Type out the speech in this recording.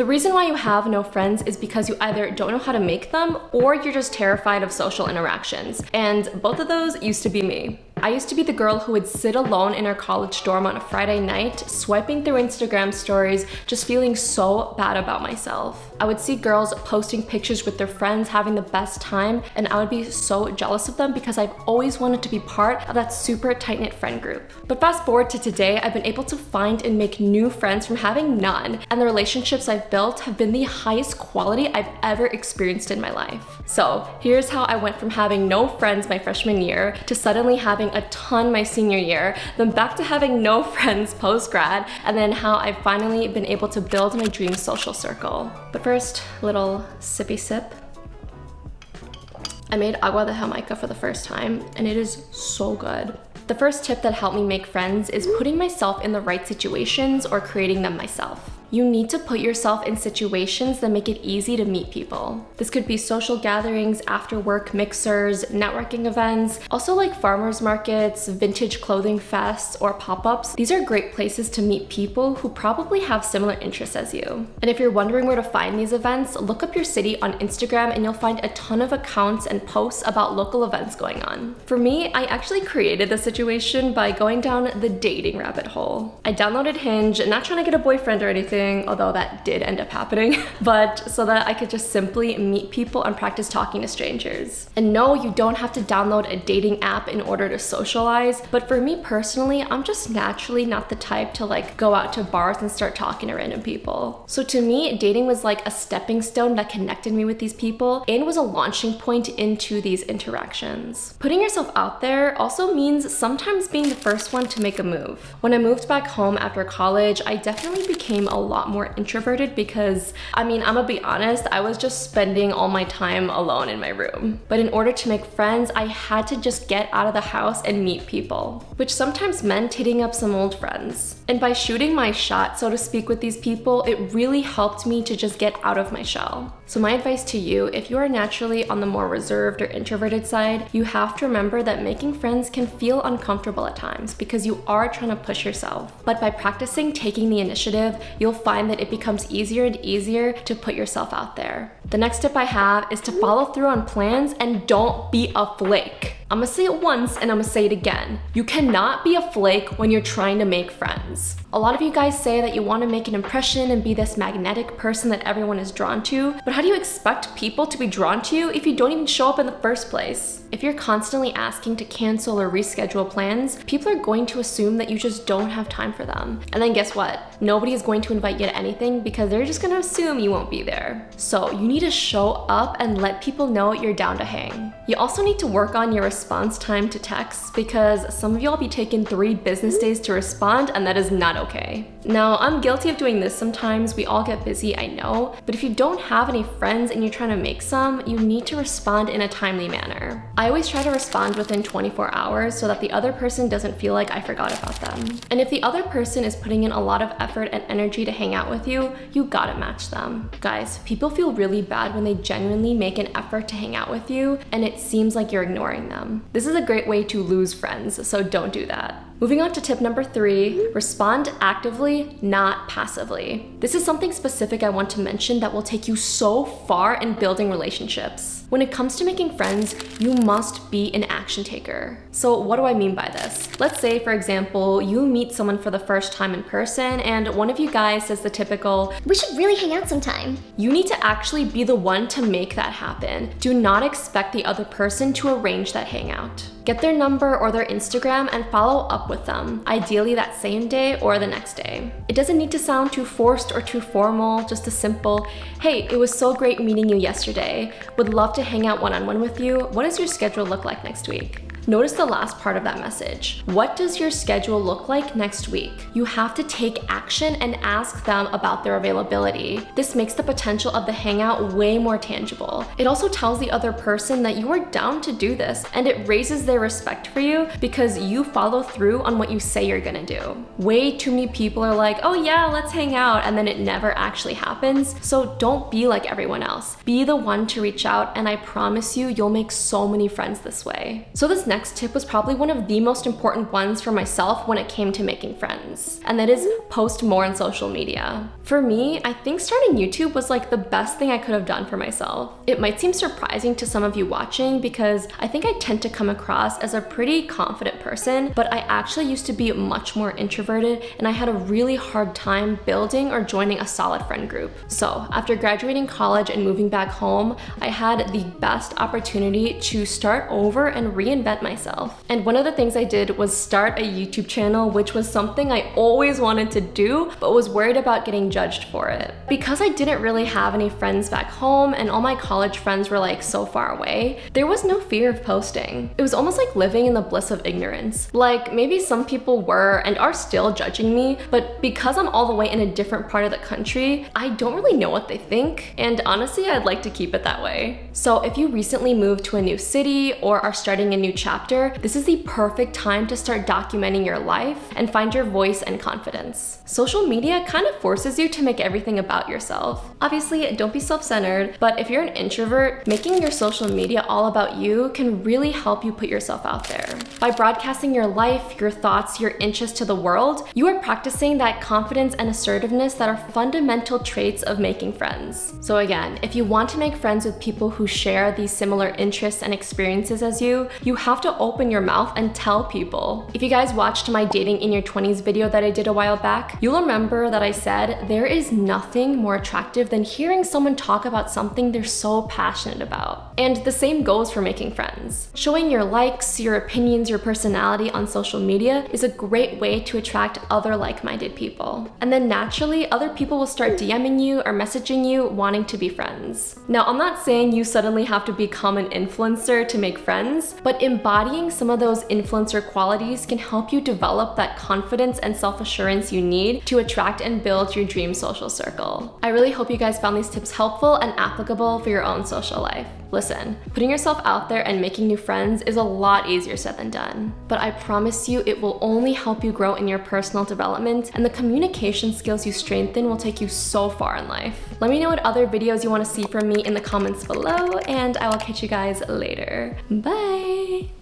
The reason why you have no friends is because you either don't know how to make them or you're just terrified of social interactions. And both of those used to be me. I used to be the girl who would sit alone in her college dorm on a Friday night, swiping through Instagram stories, just feeling so bad about myself. I would see girls posting pictures with their friends having the best time, and I would be so jealous of them because I've always wanted to be part of that super tight-knit friend group. But fast forward to today, I've been able to find and make new friends from having none, and the relationships I've built have been the highest quality I've ever experienced in my life. So here's how I went from having no friends my freshman year to suddenly having a ton my senior year, then back to having no friends post-grad, and then how I've finally been able to build my dream social circle. But first, little sippy sip. I made agua de Jamaica for the first time, and it is so good. The first tip that helped me make friends is putting myself in the right situations or creating them myself. You need to put yourself in situations that make it easy to meet people. This could be social gatherings, after work mixers, networking events, also like farmers markets, vintage clothing fests, or pop-ups. These are great places to meet people who probably have similar interests as you. And if you're wondering where to find these events, look up your city on Instagram and you'll find a ton of accounts and posts about local events going on. For me, I actually created the situation by going down the dating rabbit hole. I downloaded Hinge, not trying to get a boyfriend or anything, although that did end up happening, but so that I could just simply meet people and practice talking to strangers. And no, you don't have to download a dating app in order to socialize, but for me personally, I'm just naturally not the type to like go out to bars and start talking to random people. So to me, dating was like a stepping stone that connected me with these people and was a launching point into these interactions. Putting yourself out there also means sometimes being the first one to make a move. When I moved back home after college, I definitely became a lot more introverted because, I'm gonna be honest, I was just spending all my time alone in my room. But in order to make friends, I had to just get out of the house and meet people, which sometimes meant hitting up some old friends. And by shooting my shot, so to speak, with these people, it really helped me to just get out of my shell. So my advice to you, if you are naturally on the more reserved or introverted side, you have to remember that making friends can feel uncomfortable at times because you are trying to push yourself. But by practicing taking the initiative, you'll find that it becomes easier and easier to put yourself out there. The next tip I have is to follow through on plans and don't be a flake. I'm gonna say it once and I'm gonna say it again. You cannot be a flake when you're trying to make friends. A lot of you guys say that you want to make an impression and be this magnetic person that everyone is drawn to, but how do you expect people to be drawn to you if you don't even show up in the first place? If you're constantly asking to cancel or reschedule plans, people are going to assume that you just don't have time for them. And then guess what? Nobody is going to invite you to anything because they're just gonna assume you won't be there. So you need to show up and let people know you're down to hang. You also need to work on your response time to texts because some of y'all be taking 3 business days to respond, and that is not okay. Now, I'm guilty of doing this sometimes. We all get busy, I know, but if you don't have any friends and you're trying to make some, you need to respond in a timely manner. I always try to respond within 24 hours so that the other person doesn't feel like I forgot about them. And if the other person is putting in a lot of effort and energy to hang out with you, you gotta match them. Guys, people feel really bad when they genuinely make an effort to hang out with you and it seems like you're ignoring them. This is a great way to lose friends, so don't do that. Moving on to tip number 3, respond actively, not passively. This is something specific I want to mention that will take you so far in building relationships. When it comes to making friends, you must be an action taker. So what do I mean by this? Let's say, for example, you meet someone for the first time in person and one of you guys says the typical, "We should really hang out sometime." You need to actually be the one to make that happen. Do not expect the other person to arrange that hangout. Get their number or their Instagram and follow up with them, ideally that same day or the next day. It doesn't need to sound too forced or too formal, just a simple, "Hey, it was so great meeting you yesterday. Would love to hang out one-on-one with you. What does your schedule look like next week?" Notice the last part of that message. What does your schedule look like next week? You have to take action and ask them about their availability. This makes the potential of the hangout way more tangible. It also tells the other person that you are down to do this, and it raises their respect for you because you follow through on what you say you're gonna do. Way too many people are like, "Oh yeah, let's hang out," and then it never actually happens. So don't be like everyone else. Be the one to reach out, and I promise you, you'll make so many friends this way. So this next tip was probably one of the most important ones for myself when it came to making friends, and that is post more on social media. For me, I think starting YouTube was like the best thing I could have done for myself. It might seem surprising to some of you watching because I think I tend to come across as a pretty confident person, but I actually used to be much more introverted and I had a really hard time building or joining a solid friend group. So after graduating college and moving back home, I had the best opportunity to start over and reinvent myself. And one of the things I did was start a YouTube channel, which was something I always wanted to do, but was worried about getting judged for it. Because I didn't really have any friends back home and all my college friends were like so far away, there was no fear of posting. It was almost like living in the bliss of ignorance. Like maybe some people were and are still judging me, but because I'm all the way in a different part of the country, I don't really know what they think. And honestly, I'd like to keep it that way. So if you recently moved to a new city or are starting a new chapter, this is the perfect time to start documenting your life and find your voice and confidence. Social media kind of forces you to make everything about yourself. Obviously, don't be self-centered, but if you're an introvert, making your social media all about you can really help you put yourself out there. By broadcasting your life, your thoughts, your interests to the world, you are practicing that confidence and assertiveness that are fundamental traits of making friends. So again, if you want to make friends with people who share these similar interests and experiences as you have to open your mouth and tell people. If you guys watched my dating in your 20s video that I did a while back, you'll remember that I said there is nothing more attractive than hearing someone talk about something they're so passionate about. And the same goes for making friends. Showing your likes, your opinions, your personality on social media is a great way to attract other like-minded people. And then naturally, other people will start DMing you or messaging you wanting to be friends. Now, I'm not saying you suddenly have to become an influencer to make friends, but embodying some of those influencer qualities can help you develop that confidence and self-assurance you need to attract and build your dream social circle. I really hope you guys found these tips helpful and applicable for your own social life. Listen, putting yourself out there and making new friends is a lot easier said than done. But I promise you it will only help you grow in your personal development, and the communication skills you strengthen will take you so far in life. Let me know what other videos you want to see from me in the comments below, and I will catch you guys later. Bye!